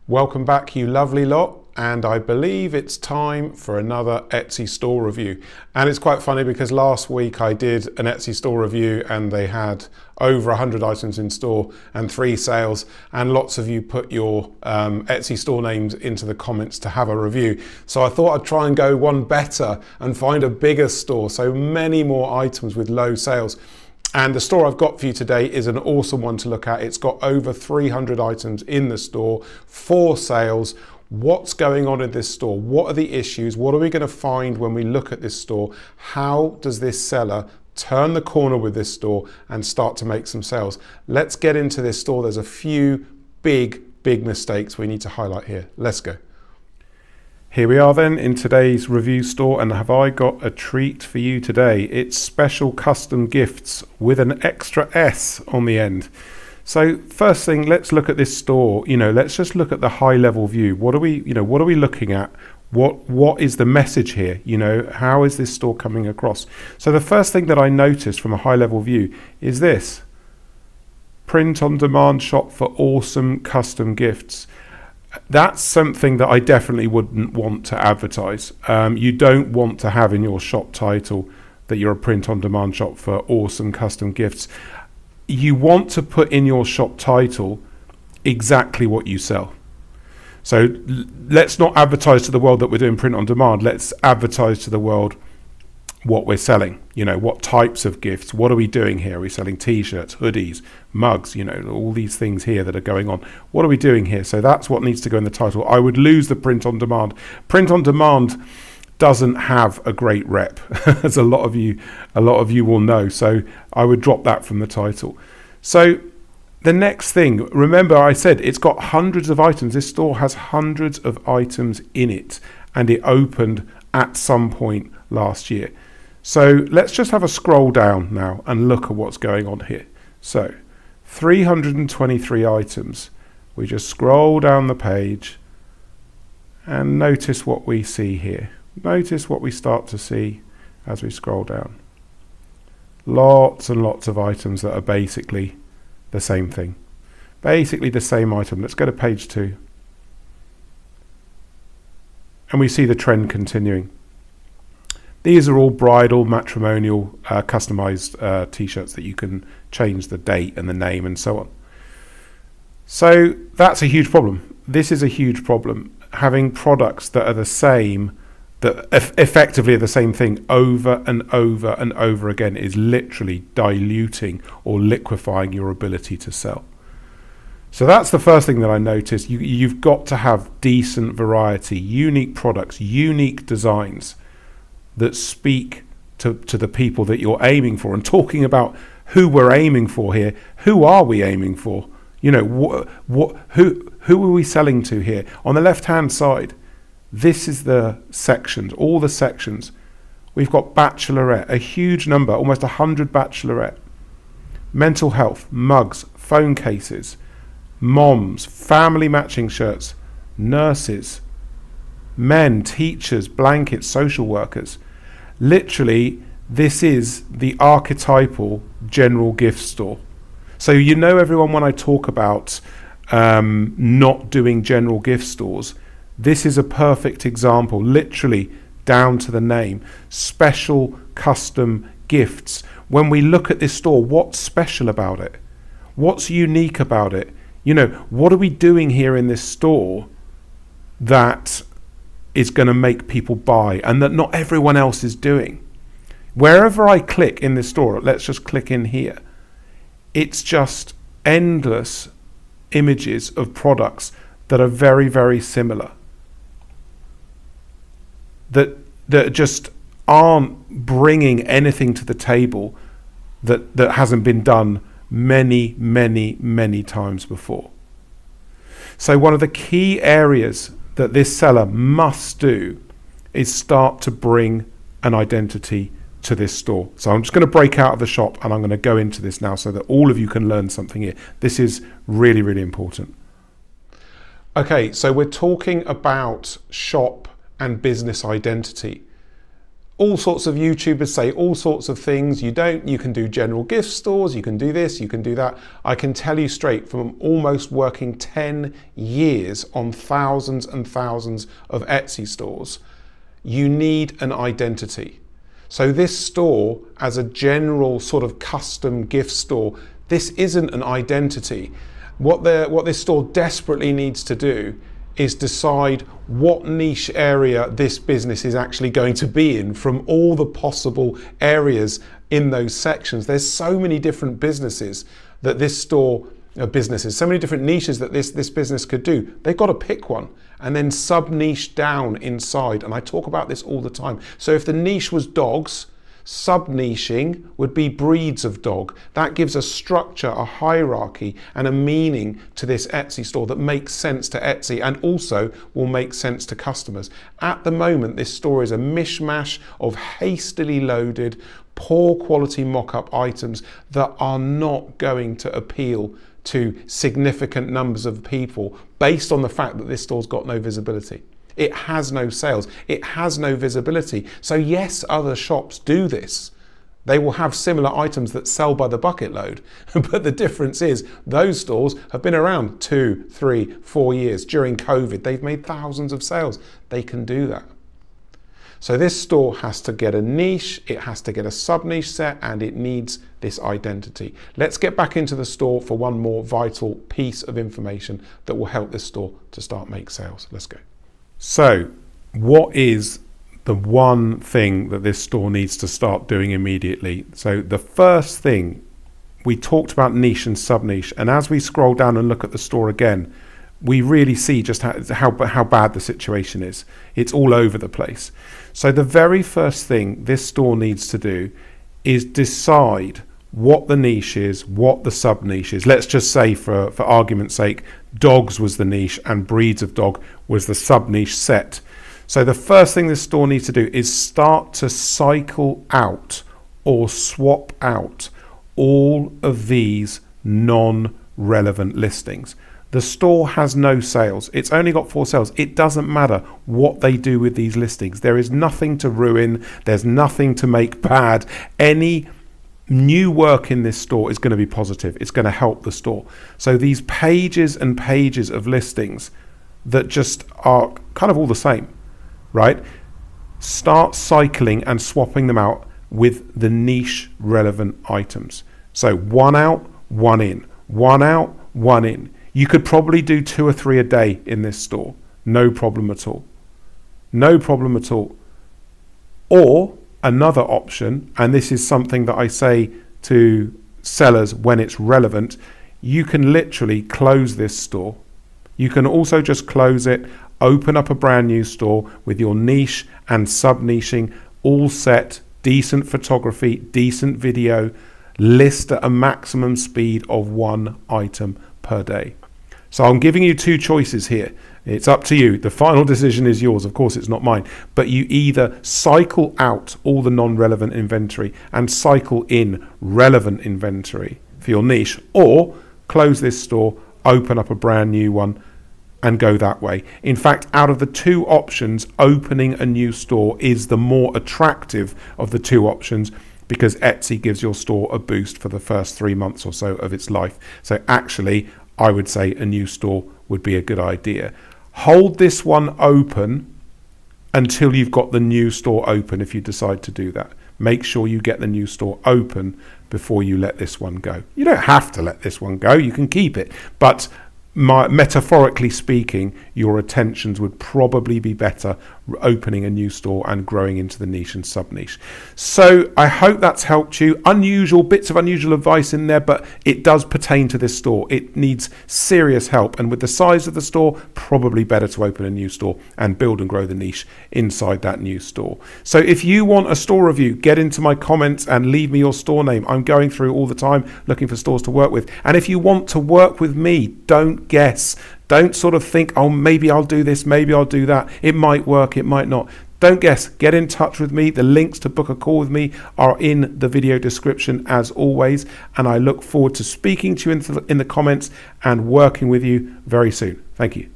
Welcome back, you lovely lot, and I believe it's time for another Etsy store review. And it's quite funny because last week I did an Etsy store review and they had over 100 items in store and 3 sales, and lots of you put your Etsy store names into the comments to have a review. So I thought I'd try and go one better and find a bigger store, so many more items with low sales. And the store I've got for you today is an awesome one to look at. It's got over 300 items in the store, 4 sales. What's going on in this store? What are the issues? What are we going to find when we look at this store? How does this seller turn the corner with this store and start to make some sales? Let's get into this store. There's a few big mistakes we need to highlight here. Let's go. Here we are then in today's review store, and have I got a treat for you today. It's special custom gifts with an extra S on the end. So first thing, let's look at this store. Let's just look at the high level view. What are we looking at? What is the message here? How is this store coming across? So the first thing that I noticed from a high level view is this: print on demand shop for awesome custom gifts. That's something that I definitely wouldn't want to advertise. You don't want to have in your shop title that you're a print-on-demand shop for awesome custom gifts. You want to put in your shop title exactly what you sell. So let's not advertise to the world that we're doing print-on-demand. Let's advertise to the world what we're selling. What types of gifts, what are we doing here? Are we selling t-shirts, hoodies, mugs, all these things here that are going on? What are we doing here? So that's what needs to go in the title. I would lose the print on demand. Print on demand doesn't have a great rep, as a lot of you will know. So I would drop that from the title. So the next thing, remember I said it's got hundreds of items. This store has hundreds of items in it, and it opened at some point last year. So let's just have a scroll down now and look at what's going on here. So 323 items. We just scroll down the page and notice what we see here. Notice what we start to see as we scroll down. Lots and lots of items that are basically the same thing. Basically the same item. Let's go to page 2. And we see the trend continuing. These are all bridal, matrimonial, customized t-shirts that you can change the date and the name and so on. So that's a huge problem. This is a huge problem. Having products that are the same, that effectively are the same thing over and over and over again, is literally diluting or liquefying your ability to sell. So that's the first thing that I noticed. You've got to have decent variety, unique products, unique designs that speak to the people that you're aiming for. And talking about who we're aiming for here, who are we aiming for? Who are we selling to here? On the left hand side, this is the sections, all the sections. We've got bachelorette, a huge number, almost 100 bachelorette, mental health, mugs, phone cases, moms, family matching shirts, nurses, men, teachers, blankets, social workers. Literally, this is the archetypal general gift store. So everyone, when I talk about not doing general gift stores, this is a perfect example, literally down to the name. Special custom gifts. When we look at this store, what's special about it? What's unique about it? What are we doing here in this store that is going to make people buy and that not everyone else is doing? Wherever I click in this store, let's just click in here, it's just endless images of products that are very, very similar, that just aren't bringing anything to the table that hasn't been done many times before. So one of the key areas that this seller must do is start to bring an identity to this store. So I'm just going to break out of the shop and I'm going to go into this now so that all of you can learn something here. This is really, really important. Okay, so we're talking about shop and business identity. All sorts of YouTubers say all sorts of things. You can do general gift stores, you can do this, you can do that. I can tell you straight from almost working 10 years on thousands and thousands of Etsy stores, you need an identity. So this store, as a general sort of custom gift store, this isn't an identity. What this store desperately needs to do is decide what niche area this business is actually going to be in from all the possible areas in those sections. There's so many different businesses that this store, so many different niches that this business could do. They've got to pick one and then sub-niche down inside. And I talk about this all the time. So if the niche was dogs, sub-niching would be breeds of dog. That gives a structure, a hierarchy, and a meaning to this Etsy store that makes sense to Etsy and also will make sense to customers. At the moment, this store is a mishmash of hastily loaded, poor quality mock-up items that are not going to appeal to significant numbers of people based on the fact that this store's got no visibility. It has no sales, it has no visibility. So yes, other shops do this. They will have similar items that sell by the bucket load. But the difference is those stores have been around 2, 3, 4 years. During COVID, they've made thousands of sales. They can do that. So this store has to get a niche, it has to get a sub-niche set, and it needs this identity. Let's get back into the store for one more vital piece of information that will help this store to start make sales. Let's go. So what is the one thing that this store needs to start doing immediately? So the first thing, we talked about niche and sub-niche, and as we scroll down and look at the store again, we really see just how bad the situation is. It's all over the place. So the very first thing this store needs to do is decide what the niche is, what the sub-niche is. Let's just say, for argument's sake, dogs was the niche and breeds of dog was the sub-niche set. So the first thing this store needs to do is start to cycle out or swap out all of these non-relevant listings. The store has no sales. It's only got 4 sales. It doesn't matter what they do with these listings. There is nothing to ruin. There's nothing to make bad. Any new work in this store is going to be positive. It's going to help the store. So these pages and pages of listings that just are kind of all the same, right? Start cycling and swapping them out with the niche relevant items. So 1 out, 1 in, 1 out, 1 in. You could probably do 2 or 3 a day in this store. No problem at all. No problem at all. Or another option, and this is something that I say to sellers when it's relevant, you can literally close this store. You can also just close it, open up a brand new store with your niche and sub-niching all set, decent photography, decent video, list at a maximum speed of 1 item per day. So I'm giving you 2 choices here. It's up to you. The final decision is yours. Of course, it's not mine. But you either cycle out all the non-relevant inventory and cycle in relevant inventory for your niche, or close this store, open up a brand new one, and go that way. In fact, out of the 2 options, opening a new store is the more attractive of the 2 options, because Etsy gives your store a boost for the first 3 months or so of its life. So actually, I would say a new store would be a good idea. Hold this one open until you've got the new store open if you decide to do that. Make sure you get the new store open before you let this one go. You don't have to let this one go, you can keep it. But metaphorically speaking, your attentions would probably be better opening a new store and growing into the niche and sub-niche. So I hope that's helped you. Unusual bits of unusual advice in there, but it does pertain to this store. It needs serious help, and with the size of the store, probably better to open a new store and build and grow the niche inside that new store. So if you want a store review, get into my comments and leave me your store name. I'm going through all the time looking for stores to work with. And if you want to work with me, don't guess. Don't sort of think, oh, maybe I'll do this, maybe I'll do that. It might work, it might not. Don't guess. Get in touch with me. The links to book a call with me are in the video description as always. And I look forward to speaking to you in the comments and working with you very soon. Thank you.